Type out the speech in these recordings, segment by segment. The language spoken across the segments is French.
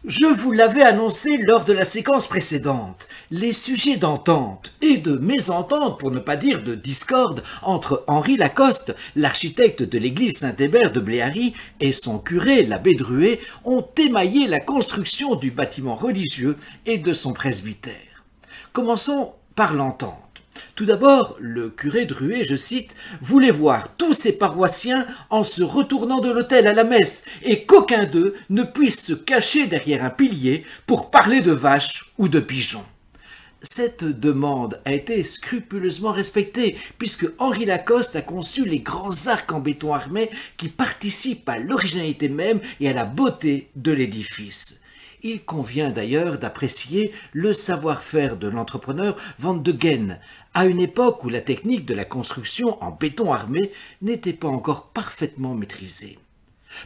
Je vous l'avais annoncé lors de la séquence précédente, les sujets d'entente et de mésentente, pour ne pas dire de discorde, entre Henri Lacoste, l'architecte de l'église Saint-Hébert de Bléhary, et son curé, l'abbé Druet, ont émaillé la construction du bâtiment religieux et de son presbytère. Commençons par l'entente. Tout d'abord, le curé Druet, je cite, « voulait voir tous ses paroissiens en se retournant de l'autel à la messe et qu'aucun d'eux ne puisse se cacher derrière un pilier pour parler de vaches ou de pigeons. » Cette demande a été scrupuleusement respectée puisque Henri Lacoste a conçu les grands arcs en béton armé qui participent à l'originalité même et à la beauté de l'édifice. Il convient d'ailleurs d'apprécier le savoir-faire de l'entrepreneur Van de Ghen, à une époque où la technique de la construction en béton armé n'était pas encore parfaitement maîtrisée.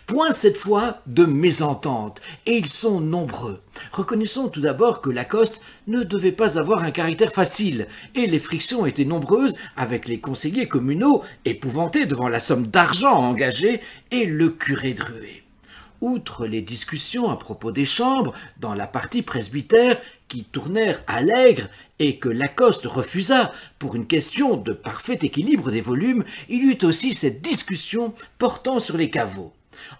Point cette fois de mésentente, et ils sont nombreux. Reconnaissons tout d'abord que Lacoste ne devait pas avoir un caractère facile, et les frictions étaient nombreuses avec les conseillers communaux, épouvantés devant la somme d'argent engagée, et le curé Druet. Outre les discussions à propos des chambres, dans la partie presbytère, qui tournèrent à l'aigre et que Lacoste refusa pour une question de parfait équilibre des volumes, il y eut aussi cette discussion portant sur les caveaux.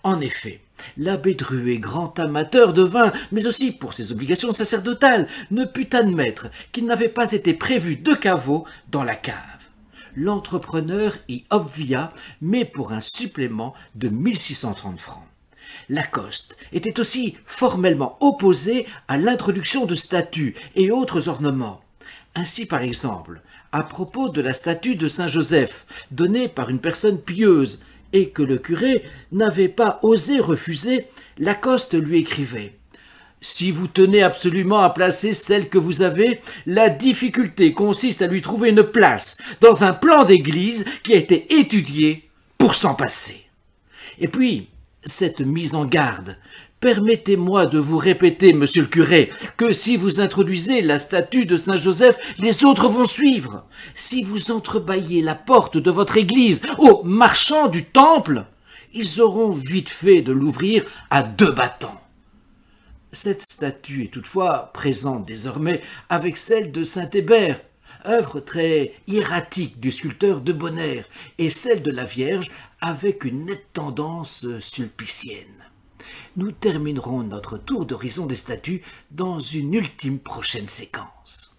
En effet, l'abbé Druet, grand amateur de vin, mais aussi pour ses obligations sacerdotales, ne put admettre qu'il n'avait pas été prévu de caveaux dans la cave. L'entrepreneur y obvia, mais pour un supplément de 1630 francs. Lacoste était aussi formellement opposé à l'introduction de statues et autres ornements. Ainsi, par exemple, à propos de la statue de Saint-Joseph, donnée par une personne pieuse, et que le curé n'avait pas osé refuser, Lacoste lui écrivait « Si vous tenez absolument à placer celle que vous avez, la difficulté consiste à lui trouver une place dans un plan d'église qui a été étudié pour s'en passer. » Et puis, cette mise en garde, permettez-moi de vous répéter, monsieur le curé, que si vous introduisez la statue de Saint-Joseph, les autres vont suivre. Si vous entrebâillez la porte de votre église aux marchands du temple, ils auront vite fait de l'ouvrir à 2 battants. Cette statue est toutefois présente désormais avec celle de Saint-Hébert, œuvre très hiératique du sculpteur de Bonnaire, et celle de la Vierge avec une nette tendance sulpicienne. Nous terminerons notre tour d'horizon des statues dans une ultime prochaine séquence.